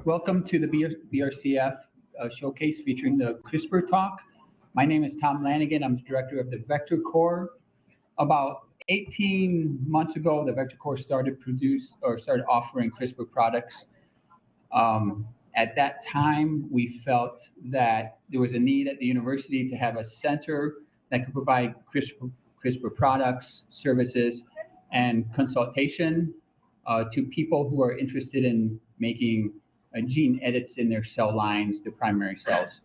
Welcome to the BRCF showcase featuring the CRISPR talk. My name is Tom Lanigan. I'm the director of the Vector Core. About 18 months ago, the Vector Core started offering CRISPR products. At that time, we felt that there was a need at the university to have a center that could provide CRISPR products, services, and consultation to people who are interested in making gene edits in their cell lines, the primary cells.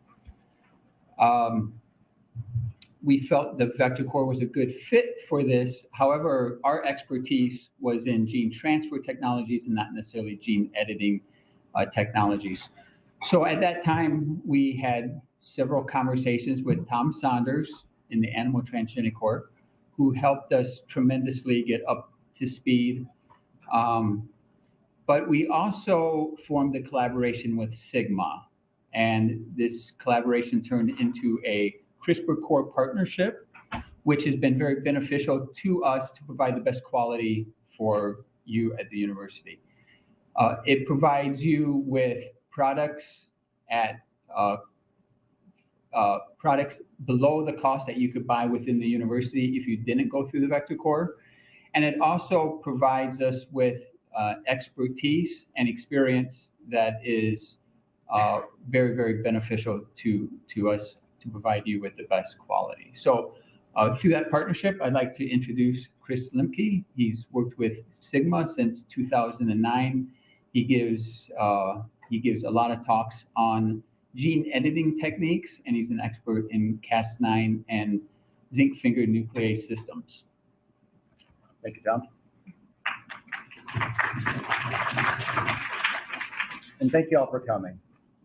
We felt the Vector Core was a good fit for this. However, our expertise was in gene transfer technologies and not necessarily gene editing technologies. So at that time, we had several conversations with Tom Saunders in the Animal Transgenic Corp, who helped us tremendously get up to speed. But we also formed a collaboration with Sigma, and this collaboration turned into a CRISPR Core partnership, which has been very beneficial to us to provide the best quality for you at the university. It provides you with products at products below the cost that you could buy within the university if you didn't go through the Vector Core. And it also provides us with expertise and experience that is very, very beneficial to us to provide you with the best quality. So through that partnership, I'd like to introduce Chris Lemke. He's worked with Sigma since 2009. He gives a lot of talks on gene editing techniques, and he's an expert in Cas9 and zinc finger nuclease systems. Thank you, Tom. And thank you all for coming.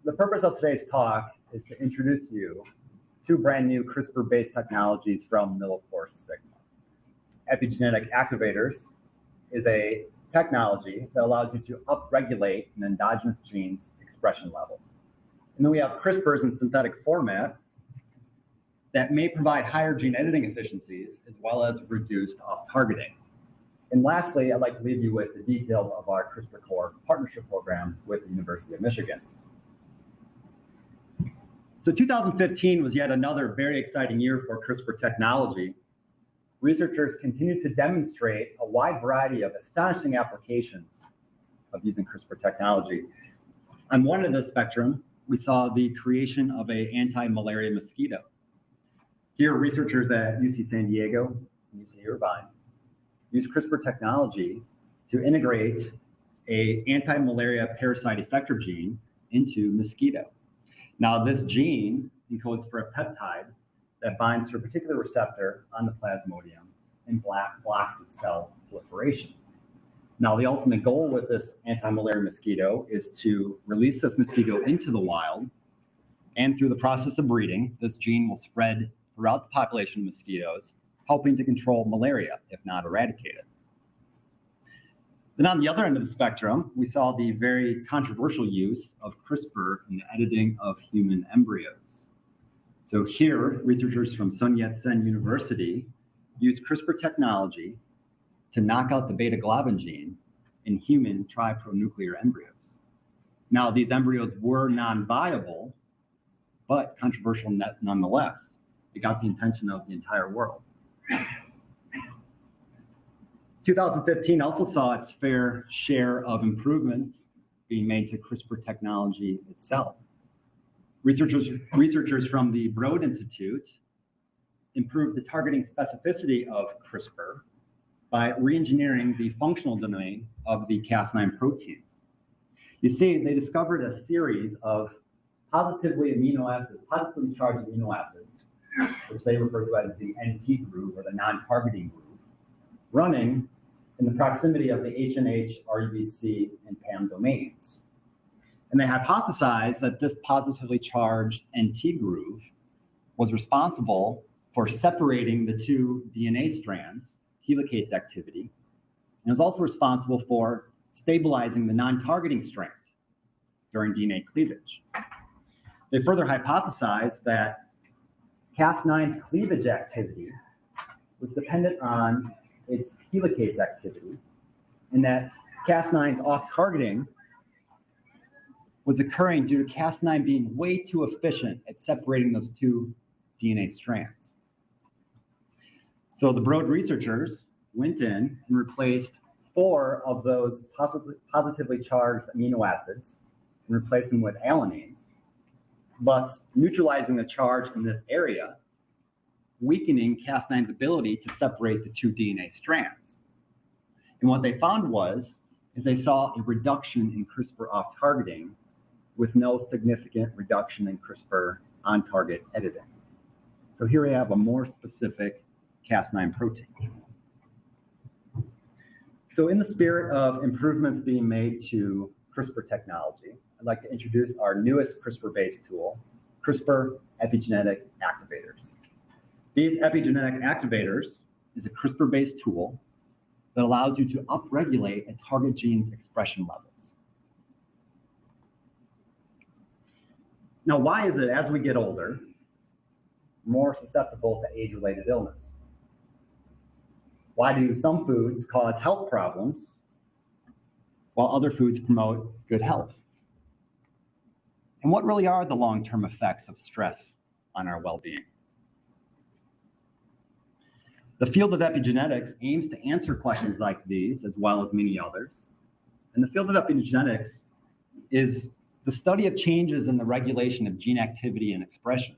The purpose of today's talk is to introduce you to brand new CRISPR-based technologies from Millipore Sigma. Epigenetic Activators is a technology that allows you to upregulate an endogenous gene's expression level. And then we have CRISPRs in synthetic format that may provide higher gene editing efficiencies as well as reduced off-targeting. And lastly, I'd like to leave you with the details of our CRISPR Core partnership program with the University of Michigan. So 2015 was yet another very exciting year for CRISPR technology. Researchers continue to demonstrate a wide variety of astonishing applications of using CRISPR technology. On one end of the spectrum, we saw the creation of an anti-malaria mosquito. Here, researchers at UC San Diego and UC Irvine use CRISPR technology to integrate an anti-malaria parasite effector gene into mosquito. Now, this gene encodes for a peptide that binds to a particular receptor on the plasmodium and blocks its cell proliferation. Now, the ultimate goal with this anti-malaria mosquito is to release this mosquito into the wild, and through the process of breeding, this gene will spread throughout the population of mosquitoes, helping to control malaria, if not eradicate it. Then on the other end of the spectrum, we saw the very controversial use of CRISPR in the editing of human embryos. So here, researchers from Sun Yat-sen University used CRISPR technology to knock out the beta-globin gene in human tripronuclear embryos. Now, these embryos were non-viable, but controversial nonetheless. It got the attention of the entire world. 2015 also saw its fair share of improvements being made to CRISPR technology itself. Researchers from the Broad Institute improved the targeting specificity of CRISPR by re-engineering the functional domain of the Cas9 protein. You see, they discovered a series of positively charged amino acids, which they refer to as the NT groove or the non-targeting groove, running in the proximity of the HNH, RUBC, and PAM domains. And they hypothesized that this positively charged NT groove was responsible for separating the two DNA strands, helicase activity, and was also responsible for stabilizing the non-targeting strand during DNA cleavage. They further hypothesized that Cas9's cleavage activity was dependent on its helicase activity, and that Cas9's off-targeting was occurring due to Cas9 being way too efficient at separating those two DNA strands. So the Broad researchers went in and replaced 4 of those positively charged amino acids and replaced them with alanines, thus neutralizing the charge in this area, weakening Cas9's ability to separate the two DNA strands. And what they found is they saw a reduction in CRISPR off-targeting with no significant reduction in CRISPR on-target editing. So here we have a more specific Cas9 protein. So in the spirit of improvements being made to CRISPR technology, I'd like to introduce our newest CRISPR-based tool, CRISPR Epigenetic Activators. These epigenetic activators is a CRISPR-based tool that allows you to upregulate a target gene's expression levels. Now, why is it as we get older, more susceptible to age-related illness? Why do some foods cause health problems while other foods promote good health? And what really are the long-term effects of stress on our well-being? The field of epigenetics aims to answer questions like these, as well as many others. And the field of epigenetics is the study of changes in the regulation of gene activity and expression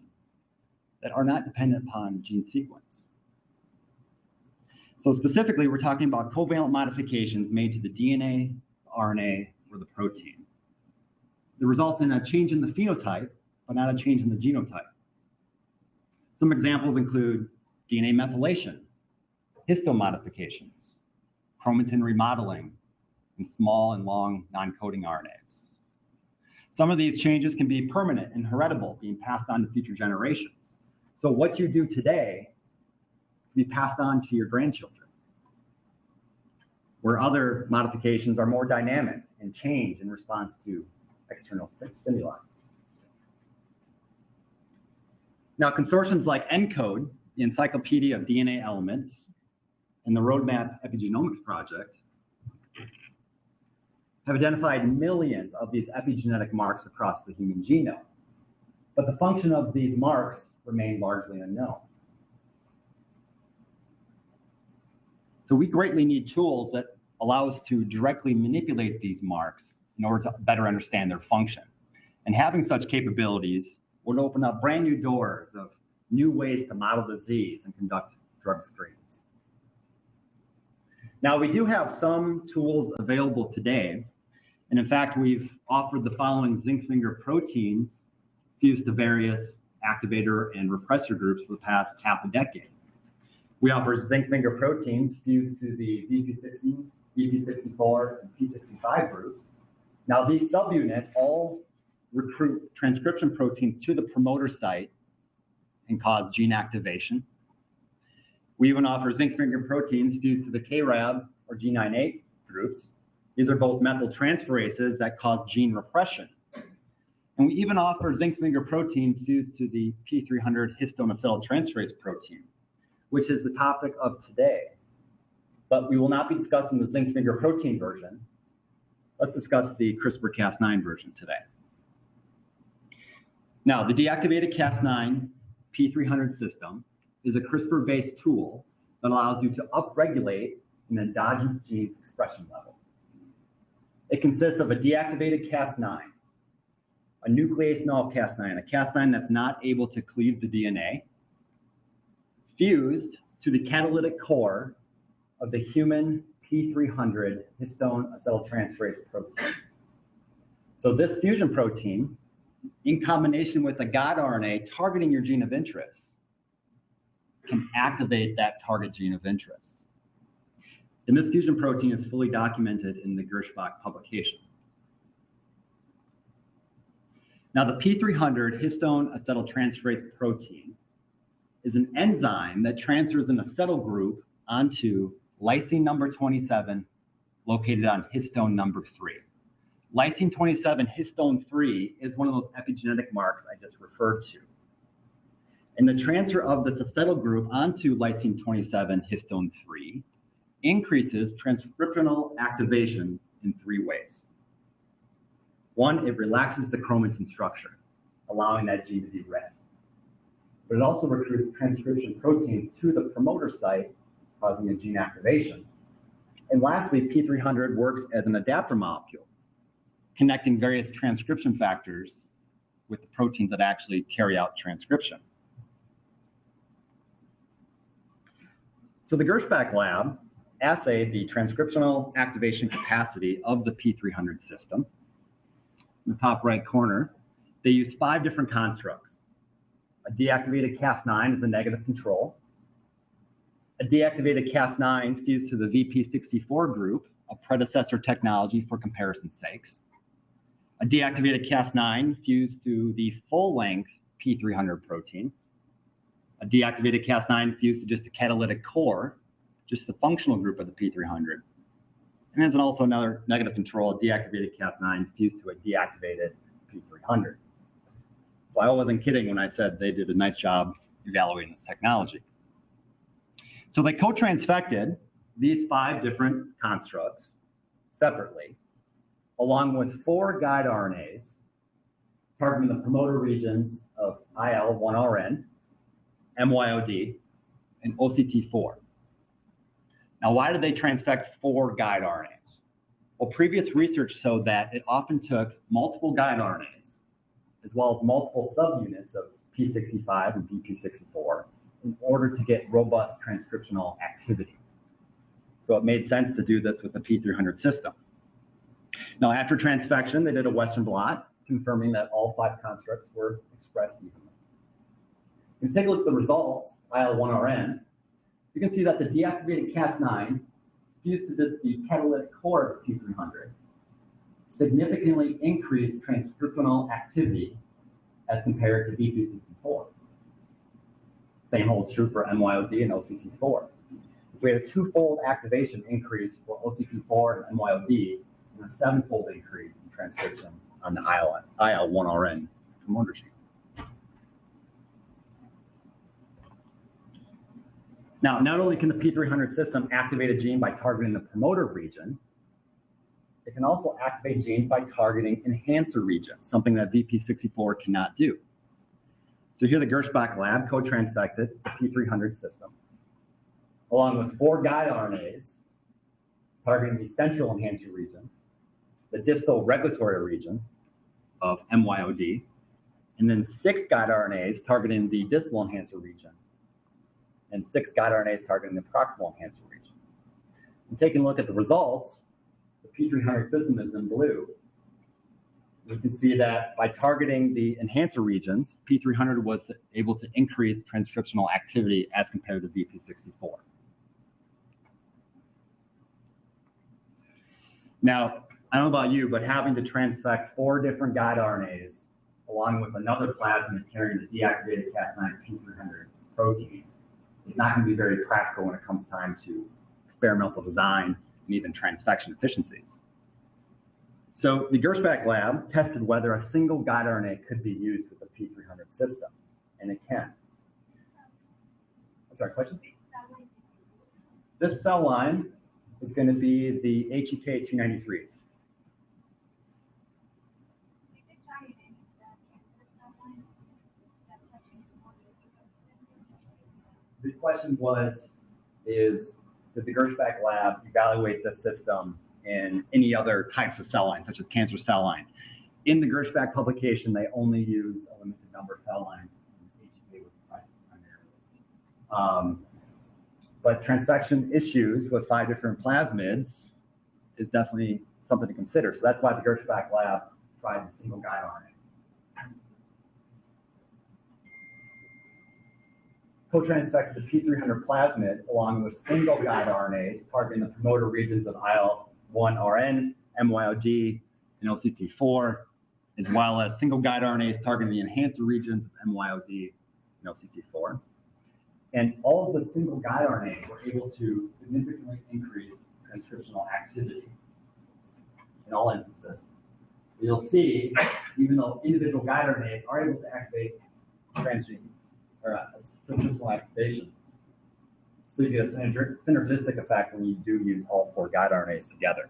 that are not dependent upon gene sequence. So specifically, we're talking about covalent modifications made to the DNA, RNA, or the protein that result in a change in the phenotype, but not a change in the genotype. Some examples include DNA methylation, histone modifications, chromatin remodeling, and small and long non-coding RNAs. Some of these changes can be permanent and heritable, being passed on to future generations. So what you do today can be passed on to your grandchildren, where other modifications are more dynamic and change in response to external stimuli. Now, consortiums like ENCODE, the Encyclopedia of DNA Elements, and the Roadmap Epigenomics Project have identified millions of these epigenetic marks across the human genome. But the function of these marks remain largely unknown. So we greatly need tools that allow us to directly manipulate these marks in order to better understand their function. And having such capabilities would open up brand new doors of new ways to model disease and conduct drug screens. Now, we do have some tools available today. And in fact, we've offered the following zinc finger proteins fused to various activator and repressor groups for the past half a decade. We offer zinc finger proteins fused to the VP60, VP64, and P65 groups. Now, these subunits all recruit transcription proteins to the promoter site and cause gene activation. We even offer zinc finger proteins fused to the KRAB or G9/8 groups. These are both methyltransferases that cause gene repression. And we even offer zinc finger proteins fused to the P300 histone acetyltransferase protein, which is the topic of today. But we will not be discussing the zinc finger protein version. Let's discuss the CRISPR-Cas9 version today. Now, the deactivated Cas9 P300 system is a CRISPR-based tool that allows you to upregulate an endogenous gene's expression level. It consists of a deactivated Cas9, a nuclease null Cas9, a Cas9 that's not able to cleave the DNA, fused to the catalytic core of the human P300 histone acetyltransferase protein. So this fusion protein, in combination with a guide RNA targeting your gene of interest, can activate that target gene of interest. And this fusion protein is fully documented in the Gershbach publication. Now, the P300 histone acetyltransferase protein is an enzyme that transfers an acetyl group onto lysine number 27, located on histone number 3. Lysine 27 histone 3 is one of those epigenetic marks I just referred to. And the transfer of this acetyl group onto lysine 27 histone 3 increases transcriptional activation in 3 ways. One, it relaxes the chromatin structure, allowing that gene to be read. But it also recruits transcription proteins to the promoter site, causing a gene activation. And lastly, P300 works as an adapter molecule, connecting various transcription factors with the proteins that actually carry out transcription. So the Gershback lab assayed the transcriptional activation capacity of the P300 system. In the top right corner, they used 5 different constructs. A deactivated Cas9 is a negative control. A deactivated Cas9 fused to the VP64 group, a predecessor technology for comparison's sakes. A deactivated Cas9 fused to the full-length P300 protein. A deactivated Cas9 fused to just the catalytic core, just the functional group of the P300. And there's also another negative control, a deactivated Cas9 fused to a deactivated P300. So I wasn't kidding when I said they did a nice job evaluating this technology. So they co-transfected these 5 different constructs separately, along with 4 guide RNAs targeting the promoter regions of IL-1RN, MYOD, and OCT4. Now, why did they transfect 4 guide RNAs? Well, previous research showed that it often took multiple guide RNAs, as well as multiple subunits of P65 and VP64, in order to get robust transcriptional activity. So it made sense to do this with the P300 system. Now, after transfection, they did a Western blot, confirming that all 5 constructs were expressed evenly. If you take a look at the results, IL-1RN, you can see that the deactivated Cas9 fused to the catalytic core of P300 significantly increased transcriptional activity as compared to VP64. Same holds true for MYOD and OCT4. We had a 2-fold activation increase for OCT4 and MYOD and a 7-fold increase in transcription on the IL-1RN promoter gene. Now, not only can the P300 system activate a gene by targeting the promoter region, it can also activate genes by targeting enhancer regions, something that VP64 cannot do. So here the Gershback lab co-transfected the P300 system, along with 4 guide RNAs targeting the central enhancer region, the distal regulatory region of MYOD, and then 6 guide RNAs targeting the distal enhancer region, and 6 guide RNAs targeting the proximal enhancer region. And taking a look at the results, the P300 system is in blue. We can see that by targeting the enhancer regions, P300 was able to increase transcriptional activity as compared to VP64. Now, I don't know about you, but having to transfect 4 different guide RNAs along with another plasmid carrying the deactivated Cas9 P300 protein is not going to be very practical when it comes time to experimental design and even transfection efficiencies. So the Gershback lab tested whether a single guide RNA could be used with the P300 system, and it can. Sorry, question? This cell line is going to be the HEK 293s. The question did the Gershback lab evaluate the system in any other types of cell lines, such as cancer cell lines? In the Gershback publication, they only use a limited number of cell lines. HEK was primarily. But transfection issues with 5 different plasmids is definitely something to consider. So that's why the Gershback lab tried the single guide RNA. Co-transfected the P300 plasmid along with single guide RNAs targeting the promoter regions of IL-1RN, MYOD, and OCT4, as well as single guide RNAs targeting the enhancer regions of MYOD and OCT4. And all of the single guide RNAs were able to significantly increase transcriptional activity in all instances. You'll see, even though individual guide RNAs are able to activate transgene or transcriptional activation, so you get a synergistic effect when you do use all 4 guide RNAs together.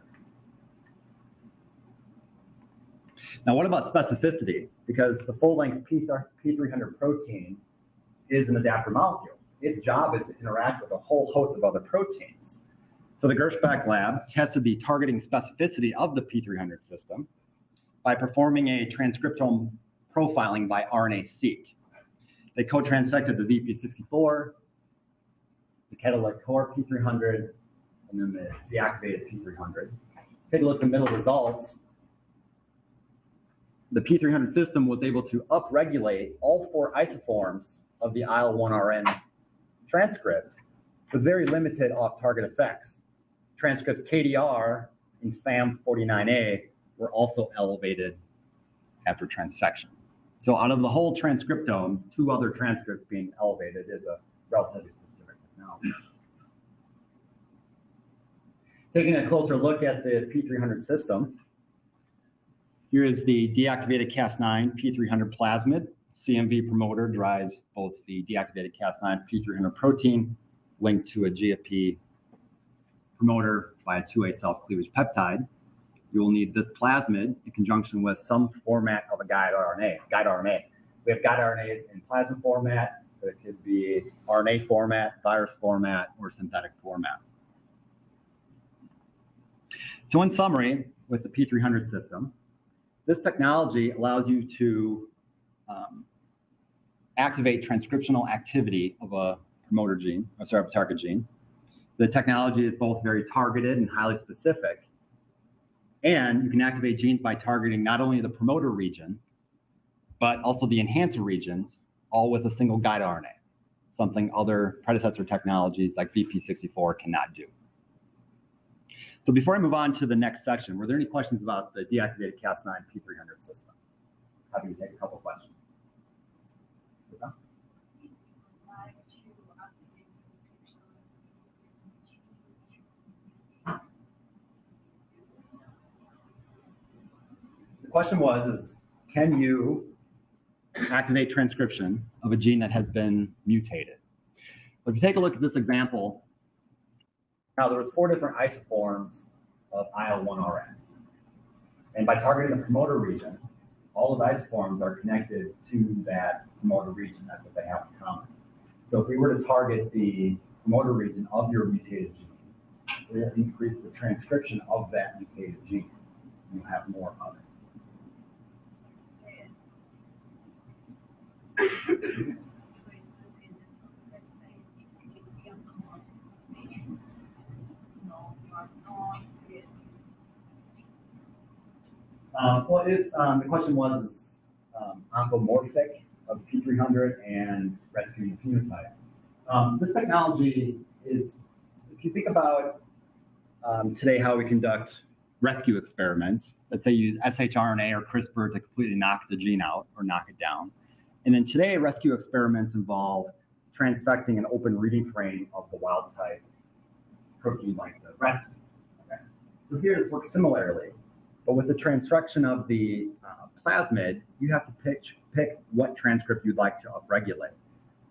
Now, what about specificity? Because the full-length P300 protein is an adapter molecule. Its job is to interact with a whole host of other proteins. So the Gershbach lab tested the targeting specificity of the P300 system by performing a transcriptional profiling by RNA-seq. They co-transfected the VP64, the catalytic core P300, and then the deactivated P300. Take a look at the middle results. The P300 system was able to upregulate all 4 isoforms of the IL-1RN transcript with very limited off-target effects. Transcripts KDR and FAM49A were also elevated after transfection. So out of the whole transcriptome, 2 other transcripts being elevated is a relatively specific technology. Taking a closer look at the P300 system, here is the deactivated Cas9 P300 plasmid. CMV promoter drives both the deactivated Cas9 P300 protein linked to a GFP promoter by a 2A self-cleavage peptide. You will need this plasmid in conjunction with some format of a guide RNA. We have guide RNAs in plasmid format. It could be RNA format, virus format, or synthetic format. So in summary, with the P300 system, this technology allows you to activate transcriptional activity of a promoter gene, of a target gene. The technology is both very targeted and highly specific. And you can activate genes by targeting not only the promoter region, but also the enhancer regions, all with a single guide RNA, something other predecessor technologies like VP64 cannot do. So before I move on to the next section, were there any questions about the deactivated Cas9 P300 system? Happy to take a couple questions. The question was, can you activate transcription of a gene that has been mutated? But if you take a look at this example, now there was 4 different isoforms of IL-1RN. And by targeting the promoter region, all of the isoforms are connected to that promoter region. That's what they have in common. So if we were to target the promoter region of your mutated gene, we will increase the transcription of that mutated gene. You have more of it. The question was oncomorphic of P300 and rescuing the phenotype. This technology is, if you think about today how we conduct rescue experiments, let's say use shRNA or CRISPR to completely knock the gene out or knock it down. And then today, rescue experiments involve transfecting an open reading frame of the wild type protein like the rescue. Okay. So here this works similarly, but with the transfection of the plasmid, you have to pick what transcript you'd like to upregulate.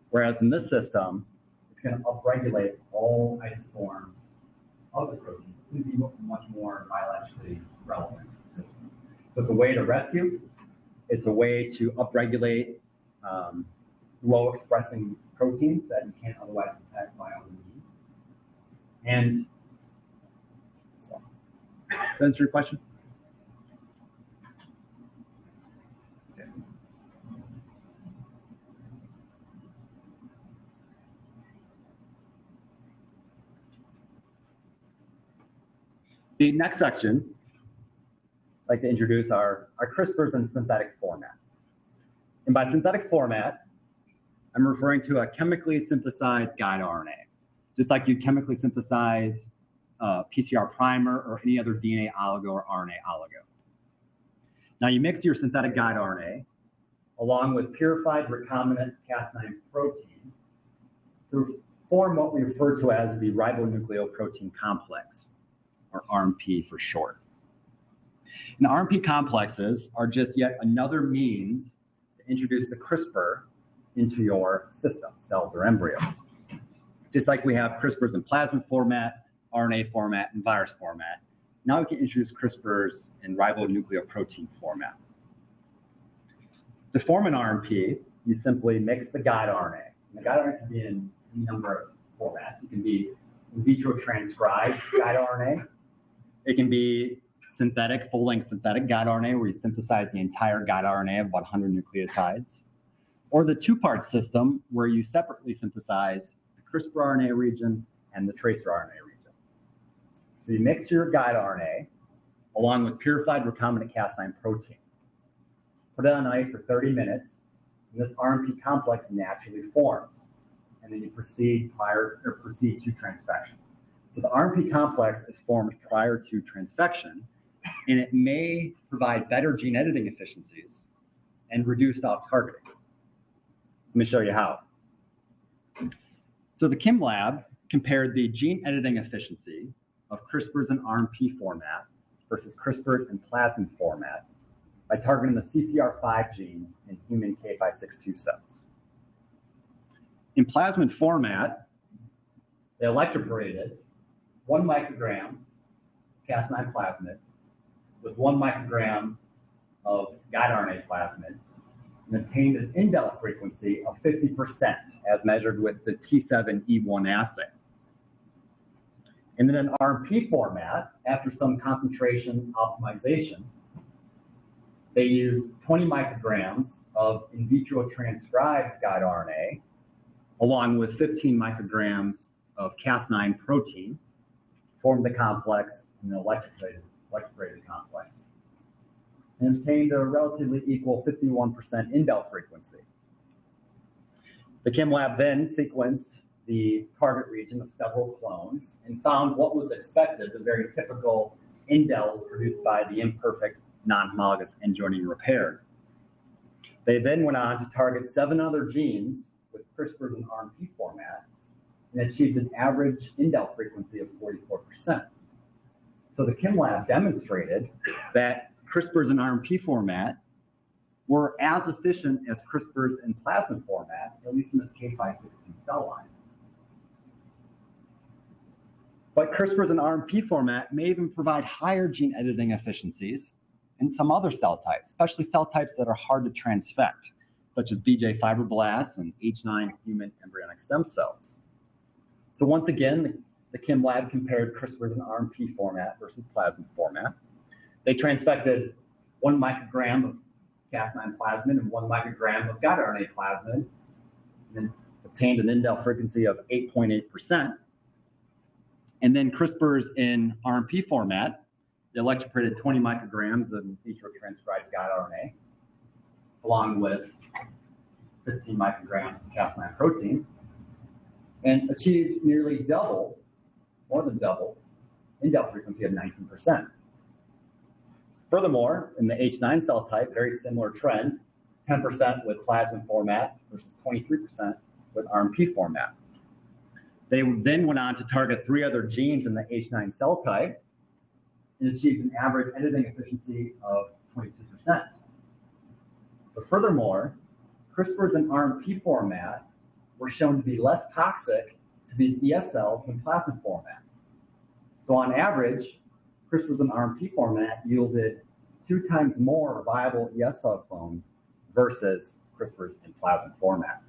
Whereas in this system, it's going to upregulate all isoforms of the protein. It would be much more biologically relevant system. So it's a way to rescue. It's a way to upregulate low-expressing proteins that you can't otherwise detect by other means. And so, does that answer your question? Okay. The next section, I'd like to introduce our CRISPRs in synthetic format. And by synthetic format, I'm referring to a chemically synthesized guide RNA, just like you chemically synthesize PCR primer or any other DNA oligo or RNA oligo. Now you mix your synthetic guide RNA along with purified recombinant Cas9 protein to form what we refer to as the Ribonucleoprotein Complex, or RNP for short. And RNP complexes are just yet another means to introduce the CRISPR into your system, cells or embryos. Just like we have CRISPRs in plasmid format, RNA format, and virus format, now we can introduce CRISPRs in ribonucleoprotein format. To form an RNP, you simply mix the guide RNA. And the guide RNA can be in any number of formats. It can be in vitro transcribed guide RNA. It can be synthetic, full-length synthetic guide RNA, where you synthesize the entire guide RNA of about 100 nucleotides. Or the two-part system, where you separately synthesize the CRISPR RNA region and the tracer RNA region. So you mix your guide RNA along with purified recombinant Cas9 protein. Put it on ice for 30 minutes, and this RNP complex naturally forms. And then you proceed to transfection. So the RNP complex is formed prior to transfection, and it may provide better gene editing efficiencies and reduced off-targeting. Let me show you how. So the Kim lab compared the gene editing efficiency of CRISPRs in RNP format versus CRISPRs in plasmid format by targeting the CCR5 gene in human K562 cells. In plasmid format, they electroporated 1 microgram Cas9 plasmid with 1 microgram of guide RNA plasmid and obtained an indel frequency of 50% as measured with the T7E1 assay. And then in RNP format, after some concentration optimization, they used 20 micrograms of in vitro transcribed guide RNA along with 15 micrograms of Cas9 protein, formed the complex in the electroporated complex, and obtained a relatively equal 51% indel frequency. The Kim lab then sequenced the target region of several clones and found what was expected, the very typical indels produced by the imperfect non-homologous end joining repair. They then went on to target 7 other genes with CRISPRs in RNP format and achieved an average indel frequency of 44%. So the Kim lab demonstrated that CRISPRs in RNP format were as efficient as CRISPRs in plasmid format, at least in this K562 cell line. But CRISPRs in RNP format may even provide higher gene editing efficiencies in some other cell types, especially cell types that are hard to transfect, such as BJ fibroblasts and H9 human embryonic stem cells. So once again, the Kim lab compared CRISPRs in RNP format versus plasmid format. They transfected 1 microgram of Cas9 plasmid and 1 microgram of guide RNA plasmid, and then obtained an indel frequency of 8.8%. And then CRISPRs in RNP format, they electroporated 20 micrograms of in vitro transcribed guide RNA, along with 15 micrograms of Cas9 protein, and achieved nearly double, more than double, indel frequency of 19%. Furthermore, in the H9 cell type, very similar trend, 10% with plasmid format versus 23% with RNP format. They then went on to target 3 other genes in the H9 cell type and achieved an average editing efficiency of 22%. But furthermore, CRISPRs in RNP format were shown to be less toxic to these ES cells than plasmid format. So on average, CRISPRs in RNP format yielded 2 times more viable ES cell clones versus CRISPRs in plasmid format.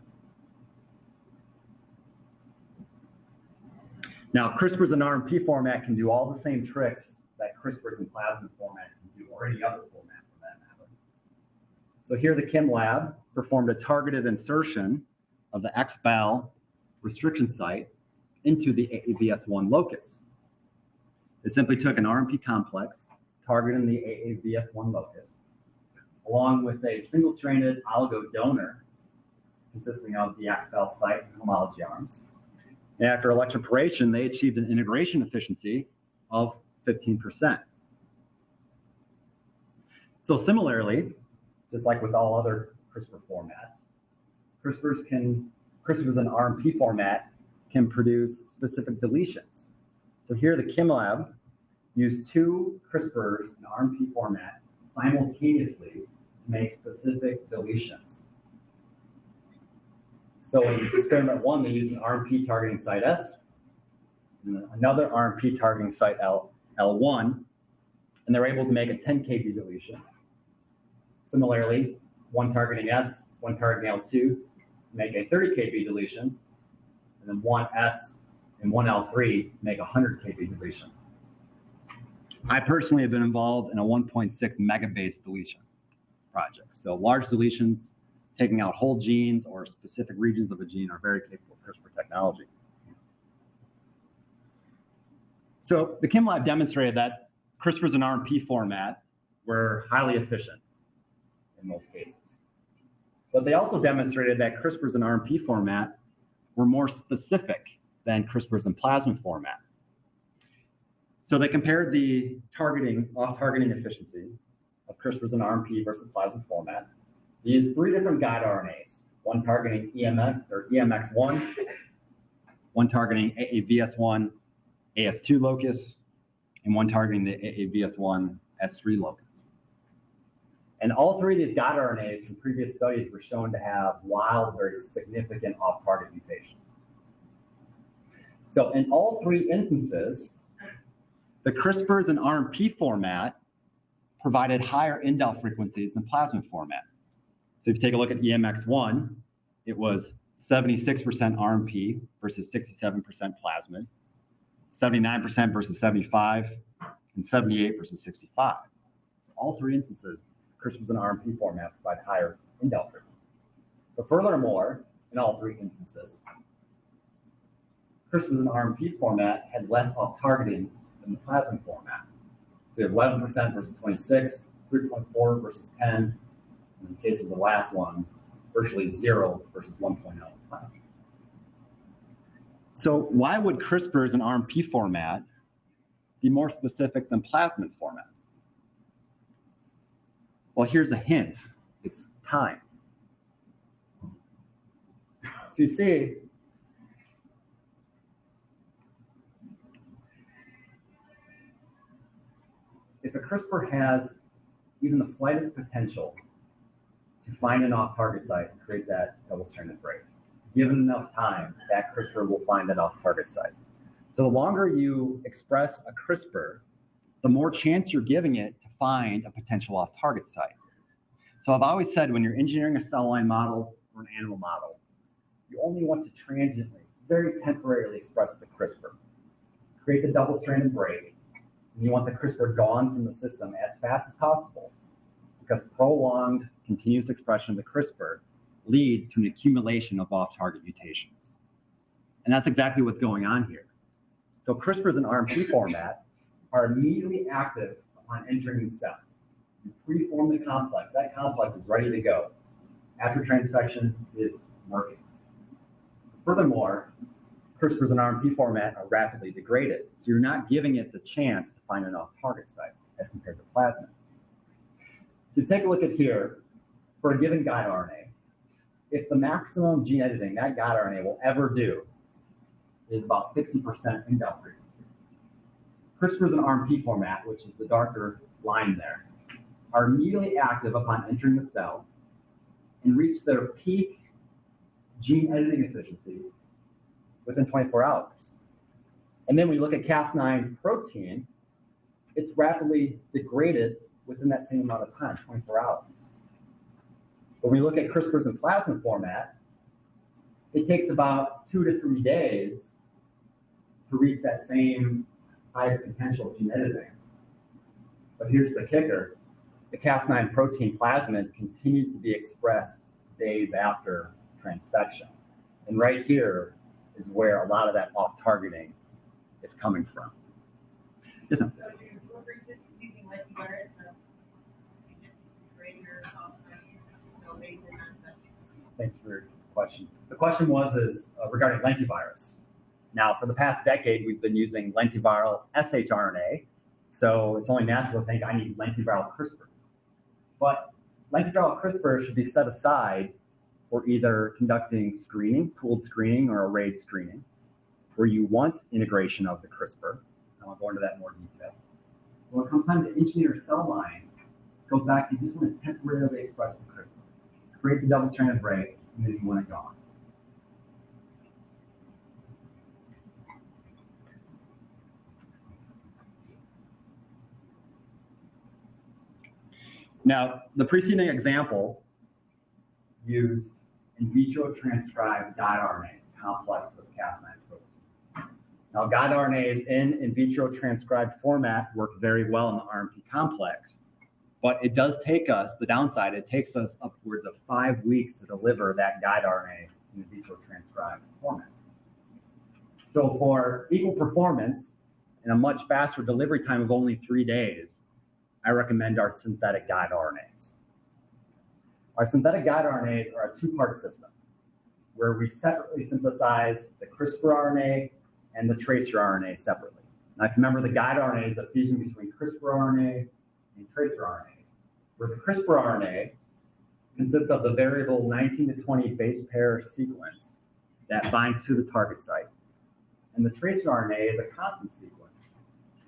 Now, CRISPRs in RNP format can do all the same tricks that CRISPRs in plasmid format can do, or any other format for that matter. So here the Kim lab performed a targeted insertion of the XBAL restriction site into the AAVS1 locus. They simply took an RNP complex, targeting the AAVS1 locus, along with a single-stranded oligo donor consisting of the XBAL site and homology arms. And after electroporation, they achieved an integration efficiency of 15%. So similarly, just like with all other CRISPR formats, CRISPRs in RNP format can produce specific deletions. So here the Kim lab used 2 CRISPRs in RNP format simultaneously to make specific deletions. So in experiment 1, they used an RNP targeting site S, and another RNP targeting site L1, and they're able to make a 10 kb deletion. Similarly, one targeting S, one targeting L2, make a 30 kb deletion, and then one S and one L3 make a 100 kb deletion. I personally have been involved in a 1.6 megabase deletion project. So large deletions, taking out whole genes or specific regions of a gene are very capable of CRISPR technology. So the Kim lab demonstrated that CRISPRs in RNP format were highly efficient in most cases. But they also demonstrated that CRISPRs in RNP format were more specific than CRISPRs in plasmid format. So they compared the off-targeting efficiency of CRISPRs in RNP versus plasmid format. They used 3 different guide RNAs, one targeting EMX1, one targeting AAVS1 AS2 locus, and one targeting the AAVS1 S3 locus. And all 3 of these guide RNAs from previous studies were shown to have wild, very significant off-target mutations. So in all 3 instances, the CRISPRs in RNP format provided higher indel frequencies than plasmid format. So if you take a look at EMX1, it was 76% RNP versus 67% plasmid, 79% versus 75, and 78 versus 65. All 3 instances, CRISPRs in RNP format provide higher indel frequencies. But furthermore, in all 3 instances, CRISPRs in RNP format had less off-targeting than the plasmid format. So you have 11% versus 26, 3.4 versus 10, and in the case of the last one, virtually 0 versus 1.0 plasmid. So why would CRISPRs in RNP format be more specific than plasmid format? Well, here's a hint. It's time. So you see, if a CRISPR has even the slightest potential to find an off-target site and create that double-stranded break, given enough time, that CRISPR will find that off-target site. So the longer you express a CRISPR, the more chance you're giving it to find a potential off-target site. So I've always said when you're engineering a cell line model or an animal model, you only want to transiently, very temporarily express the CRISPR. Create the double-stranded break, and you want the CRISPR gone from the system as fast as possible, because prolonged continuous expression of the CRISPR leads to an accumulation of off-target mutations. And that's exactly what's going on here. So CRISPRs in RNP format are immediately active upon entering the cell. You preform the complex. That complex is ready to go. After transfection, it is working. Furthermore, CRISPRs in RNP format are rapidly degraded, so you're not giving it the chance to find an off-target site as compared to plasmid. So take a look at here, for a given guide RNA, if the maximum gene editing that guide RNA will ever do is about 60% indel frequency. CRISPRs in RNP format, which is the darker line there, are immediately active upon entering the cell and reach their peak gene editing efficiency within 24 hours. And then we look at Cas9 protein, it's rapidly degraded within that same amount of time, 24 hours. When we look at CRISPRs in plasmid format, it takes about 2 to 3 days to reach that same highest potential gene editing. But here's the kicker. The Cas9 protein plasmid continues to be expressed days after transfection. And right here is where a lot of that off-targeting is coming from. Yes, ma'am. So do you persist using lentivirus greater so they were not testing? Thanks for your question. The question was regarding lentivirus. Now, for the past decade, we've been using lentiviral shRNA, so it's only natural to think I need lentiviral CRISPRs. But lentiviral CRISPR should be set aside for either conducting screening, pooled screening, or arrayed screening, where you want integration of the CRISPR. I'll go into that in more detail. When it comes time to engineer a cell line, it goes back to you just want to temporarily express the CRISPR, create the double-stranded break, and then you want it gone. Now, the preceding example used in vitro transcribed guide RNAs complex with Cas9 protein. Now, guide RNAs in vitro transcribed format work very well in the RNP complex, but it does take us, the downside, it takes us upwards of 5 weeks to deliver that guide RNA in the vitro transcribed format. So for equal performance and a much faster delivery time of only 3 days, I recommend our synthetic guide RNAs. Our synthetic guide RNAs are a two-part system where we separately synthesize the CRISPR RNA and the tracer RNA separately. Now, if you remember, the guide RNA is a fusion between CRISPR RNA and tracer RNAs, where the CRISPR RNA consists of the variable 19 to 20 base pair sequence that binds to the target site. And the tracer RNA is a constant sequence,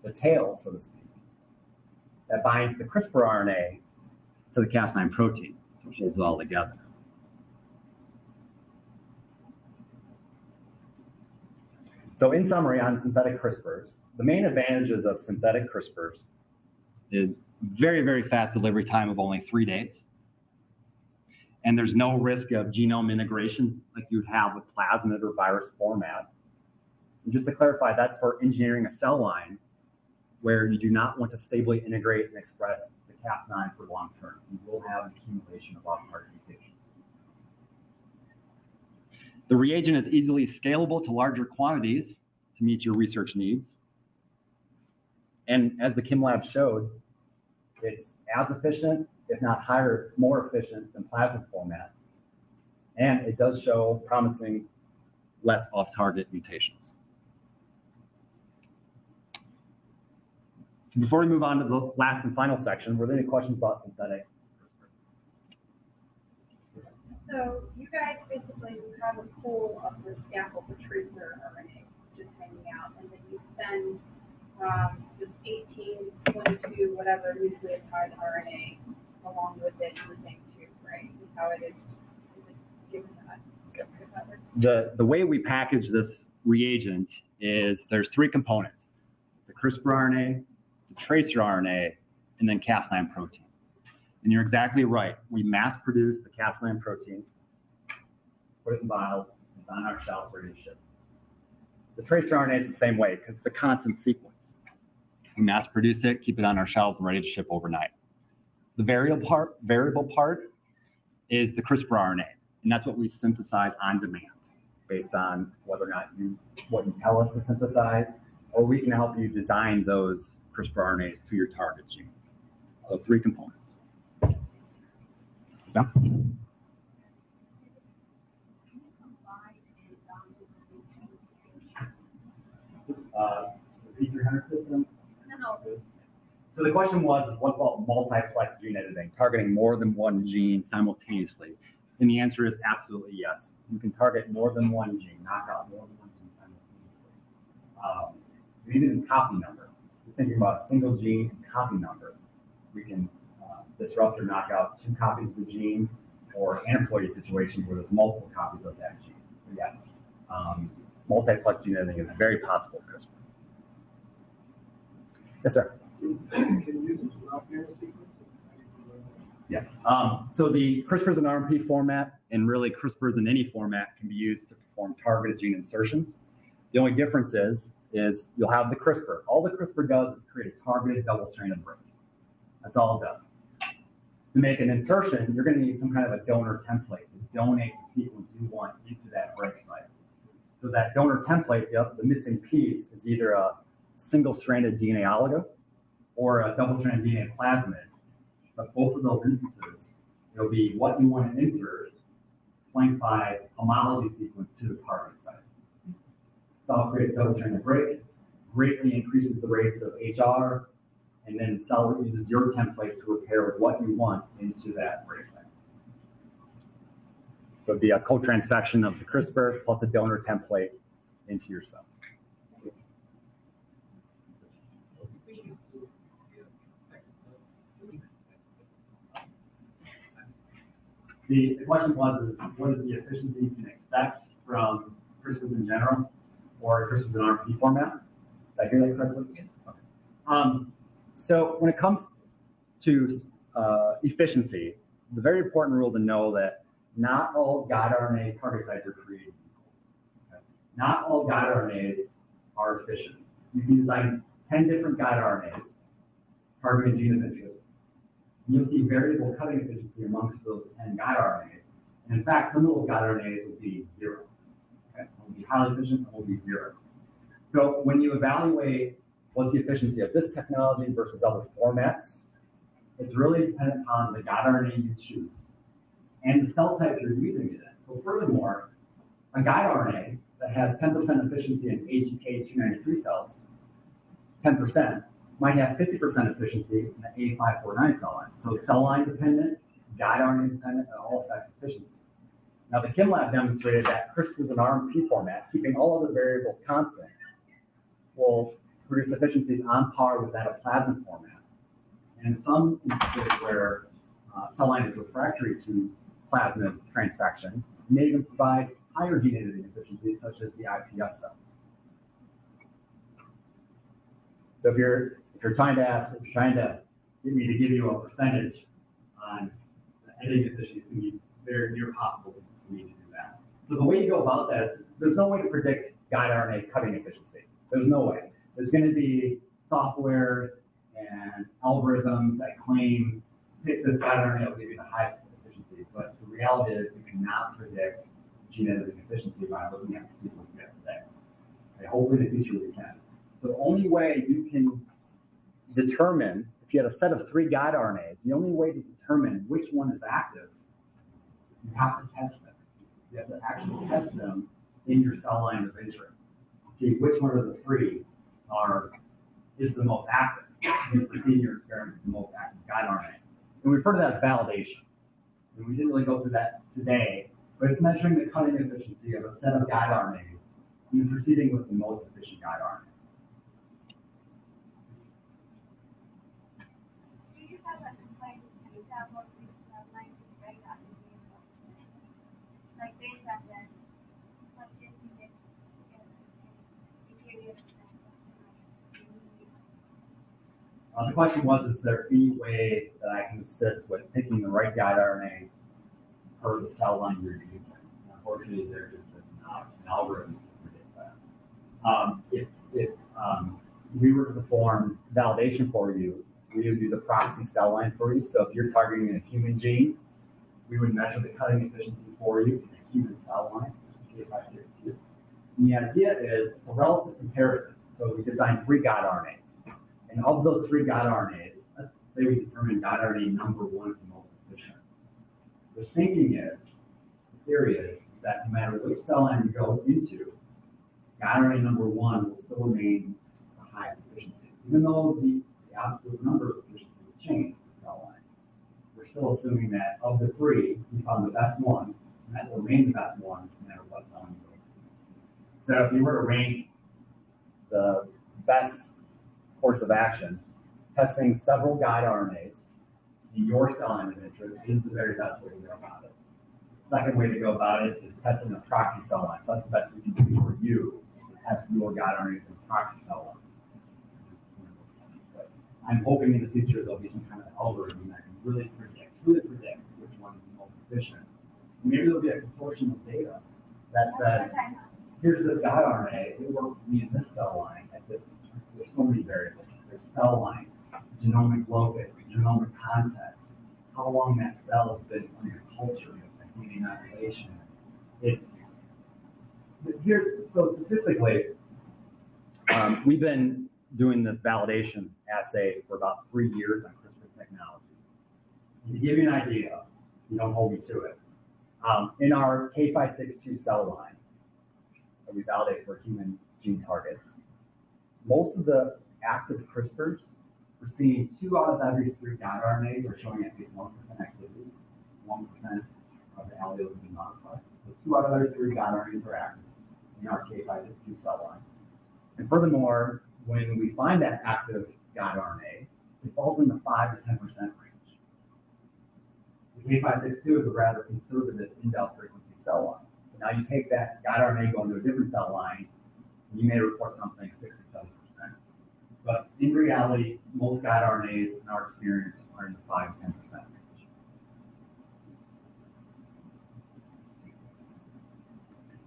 the tail, so to speak, that binds the CRISPR RNA to the Cas9 protein, which holds it all together. So in summary on synthetic CRISPRs, the main advantages of synthetic CRISPRs is very, very fast delivery time of only 3 days. And there's no risk of genome integration like you'd have with plasmid or virus format. And just to clarify, that's for engineering a cell line where you do not want to stably integrate and express the Cas9 for long term. You will have an accumulation of off-target mutations. The reagent is easily scalable to larger quantities to meet your research needs. And as the Kim Lab showed, it's as efficient, if not higher, more efficient than plasmid format. And it does show promising less off-target mutations. Before we move on to the last and final section, were there any questions about synthetic? So you guys basically have a pool of the scaffold, the tracer RNA, just hanging out, and then you send this 18, 22, whatever nucleotide RNA along with it in the same tube, right? Is how it is given to us. The way we package this reagent is there's 3 components: the CRISPR RNA, the tracer RNA, and then Cas9 protein. And you're exactly right. We mass produce the Cas9 protein, put it in vials, it's on our shelves ready to ship. The tracer RNA is the same way because it's the constant sequence. We mass produce it, keep it on our shelves and ready to ship overnight. The variable part is the CRISPR RNA, and that's what we synthesize on demand based on whether or not what you tell us to synthesize, or we can help you design those CRISPR RNAs to your target gene. So 3 components. So? The P300 system? No. So the question was, what's called multiplex gene editing, targeting more than one gene simultaneously? And the answer is absolutely yes. You can target more than one gene, knock out more than one gene simultaneously. Even copy number. Just thinking about a single gene and copy number, we can disrupt or knock out 2 copies of the gene, or aneuploidy situations where there's multiple copies of that gene. But yes, multiplex gene editing is very possible with CRISPR. Yes, sir. Can you use it without parent sequence? Yes. So the CRISPRs in RNP format, and really CRISPRs in any format, can be used to perform targeted gene insertions. The only difference is you'll have the CRISPR. All the CRISPR does is create a targeted double-stranded break. That's all it does. To make an insertion, you're going to need some kind of a donor template to donate the sequence you want into that break site. So that donor template, the missing piece, is either a single-stranded DNA oligo or a double-stranded DNA plasmid. But both of those instances, it'll be what you want to insert, flanked by homology sequence to the target site. Cell creates double-stranded break, greatly increases the rates of HR, and then cell uses your template to repair with what you want into that break site. So it'd be a co-transfection of the CRISPR plus a donor template into your cells. The question was, what is the efficiency you can expect from CRISPRs in general or CRISPRs in RNP format? Did I hear that correctly? Okay. So when it comes to efficiency, the very important rule to know that not all guide RNA target sites are created equal. Okay? Not all guide RNAs are efficient. You can design 10 different guide RNAs targeting a gene of interest. You'll see variable cutting efficiency amongst those 10 guide RNAs. And in fact, some of those guide RNAs will be 0. Okay? Will be highly efficient, and will be 0. So when you evaluate what's the efficiency of this technology versus other formats, it's really dependent on the guide RNA you choose and the cell type you're using it in. So furthermore, a guide RNA that has 10% efficiency in AGK293 cells, 10%, might have 50% efficiency in the A549 cell line. So cell line dependent, guide RNA dependent, it all affects efficiency. Now the Kim lab demonstrated that CRISPR is an RMP format, keeping all other variables constant, will produce efficiencies on par with that of plasmid format. And in some instances where cell line is refractory to plasmid transfection, may even provide higher gene editing efficiencies, such as the iPS cells. So if you're trying to get me to give you a percentage on the editing efficiency, it's going to be very near possible for me to do that. So the way you go about this, there's no way to predict guide RNA cutting efficiency. There's no way. There's going to be softwares and algorithms that claim pick this guide RNA will give you the highest efficiency, but the reality is you cannot predict gene editing efficiency by looking at the sequence you have today. Okay, hopefully in the future we can. The only way you can determine, if you had a set of 3 guide RNAs, the only way to determine which one is active, you have to test them. You have to actually test them in your cell line of interest. See which one of the 3 is the most active. You proceed your experiment with the most active guide RNA. And we refer to that as validation. And we didn't really go through that today, but it's measuring the cutting efficiency of a set of guide RNAs and proceeding with the most efficient guide RNA. Do you have a complaint example of these lines right after the like they have that what is it The question was, is there any way that I can assist with picking the right guide RNA per the cell line you're using? Unfortunately, there just is not an algorithm to predict that. If we were to perform validation for you, we would do the proxy cell line for you. So if you're targeting a human gene, we would measure the cutting efficiency for you in a human cell line, K562. And the idea is a relative comparison. So we designed 3 guide RNAs. And of those 3 guide RNAs, let's say we determine guide RNA number 1 is the most efficient. The thinking is, the theory is, that no matter which cell line you go into, guide RNA number 1 will still remain the highest efficiency. Even though the absolute number of efficiency will change with the cell line, we're still assuming that of the 3, we found the best one, and that will remain the best one no matter what cell line you go to. So if you were to rank the best course of action, testing several guide RNAs in your cell line of interest is the very best way to go about it. The second way to go about it is testing a proxy cell line. So that's the best we can do for you, is to test your guide RNAs in a proxy cell line. But I'm hoping in the future there'll be some kind of algorithm that can really predict which one is the most efficient. Maybe there'll be a consortium of data that says, here's this guide RNA, it worked for me in this cell line at this. There's so many variables. There's cell line, genomic locus, genomic context, how long that cell has been under culture, DNA inoculation. So statistically, we've been doing this validation assay for about 3 years on CRISPR technology. And to give you an idea, you don't hold me to it. In our K562 cell line that we validate for human gene targets, most of the active CRISPRs, we're seeing 2 out of every 3 guide RNAs are showing at least 1% activity. 1% of the alleles have been modified. So 2 out of every 3 guide RNAs are active in our K562 cell line. And furthermore, when we find that active guide RNA, it falls in the 5 to 10% range. The K562 is a rather conservative indel frequency cell line. So now you take that guide RNA, go into a different cell line, and you may report something 6-7%. But in reality, most guide RNAs, in our experience, are in the 5 to 10% range.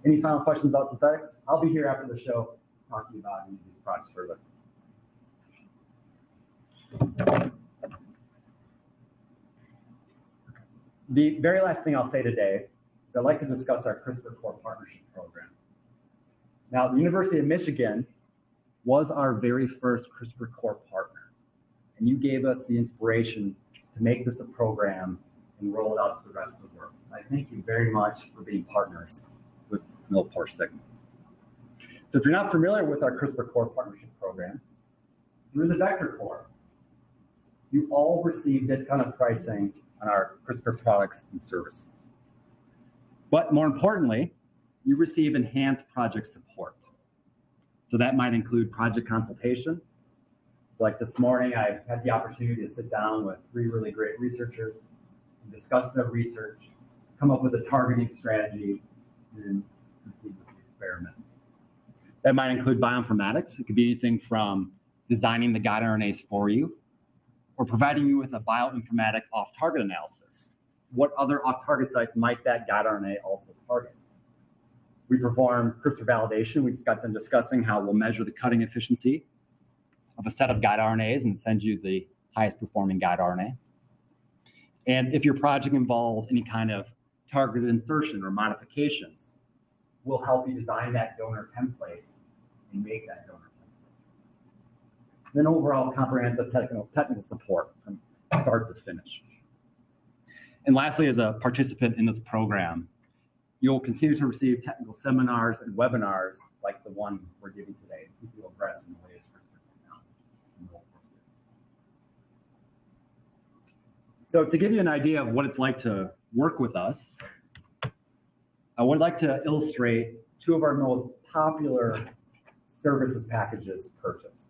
Any final questions about synthetics? I'll be here after the show talking about any of these products further. The very last thing I'll say today is I'd like to discuss our CRISPR Core Partnership Program. Now, the University of Michigan was our very first CRISPR Core partner, and you gave us the inspiration to make this a program and roll it out to the rest of the world. I thank you very much for being partners with Millipore Sigma. So if you're not familiar with our CRISPR Core Partnership Program, through the Vector Core, you all receive discounted pricing on our CRISPR products and services. But more importantly, you receive enhanced project support. So that might include project consultation. So like this morning, I had the opportunity to sit down with 3 really great researchers and discuss their research, come up with a targeting strategy, and proceed with the experiments. That might include bioinformatics. It could be anything from designing the guide RNAs for you, or providing you with a bioinformatic off-target analysis. What other off-target sites might that guide RNA also target? We perform CRISPR validation. We just got done discussing how we'll measure the cutting efficiency of a set of guide RNAs and send you the highest performing guide RNA. And if your project involves any kind of targeted insertion or modifications, we'll help you design that donor template and make that donor template. Then overall comprehensive technical support from start to finish. And lastly, as a participant in this program, you'll continue to receive technical seminars and webinars like the one we're giving today to keep you abreast in the latest CRISPR technology. So to give you an idea of what it's like to work with us, I would like to illustrate 2 of our most popular services packages purchased.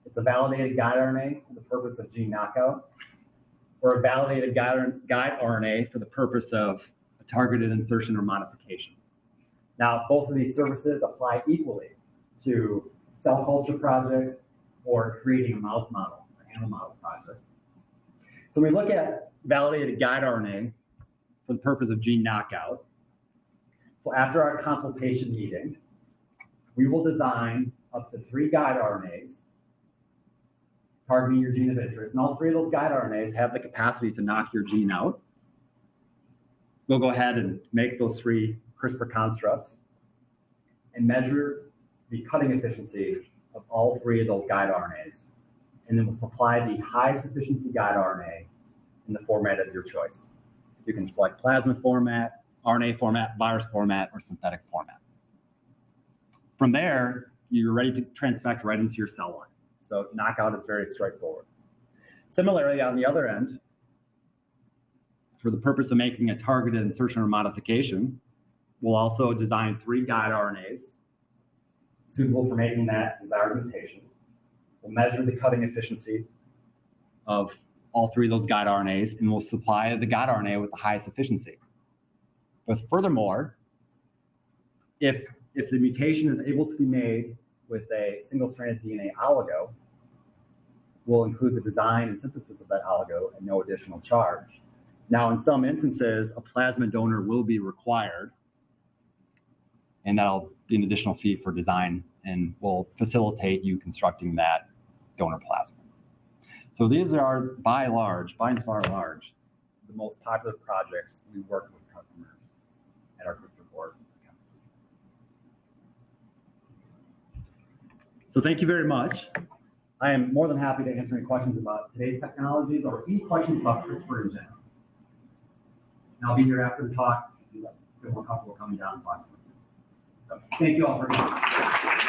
It's a validated guide RNA for the purpose of gene knockout, or a validated guide RNA for the purpose of a targeted insertion or modification. Now, both of these services apply equally to cell culture projects or creating a mouse model, an animal model project. So we look at validated guide RNA for the purpose of gene knockout. So after our consultation meeting, we will design up to 3 guide RNAs targeting your gene of interest. And all 3 of those guide RNAs have the capacity to knock your gene out. We'll go ahead and make those 3 CRISPR constructs and measure the cutting efficiency of all 3 of those guide RNAs. And then we'll supply the highest efficiency guide RNA in the format of your choice. You can select plasmid format, RNA format, virus format, or synthetic format. From there, you're ready to transfect right into your cell line. So knockout is very straightforward. Similarly, on the other end, for the purpose of making a targeted insertion or modification, we'll also design 3 guide RNAs suitable for making that desired mutation. We'll measure the cutting efficiency of all 3 of those guide RNAs, and we'll supply the guide RNA with the highest efficiency. But furthermore, if the mutation is able to be made with a single-stranded DNA oligo, we'll include the design and synthesis of that oligo at no additional charge. Now, in some instances, a plasmid donor will be required, and that'll be an additional fee for design, and will facilitate you constructing that donor plasmid. So these are, by and far large, the most popular projects we work with customers at our CRISPR board. So thank you very much. I am more than happy to answer any questions about today's technologies or any questions about CRISPR in general. And I'll be here after the talk if you feel more comfortable coming down and talking with me. So thank you all very much.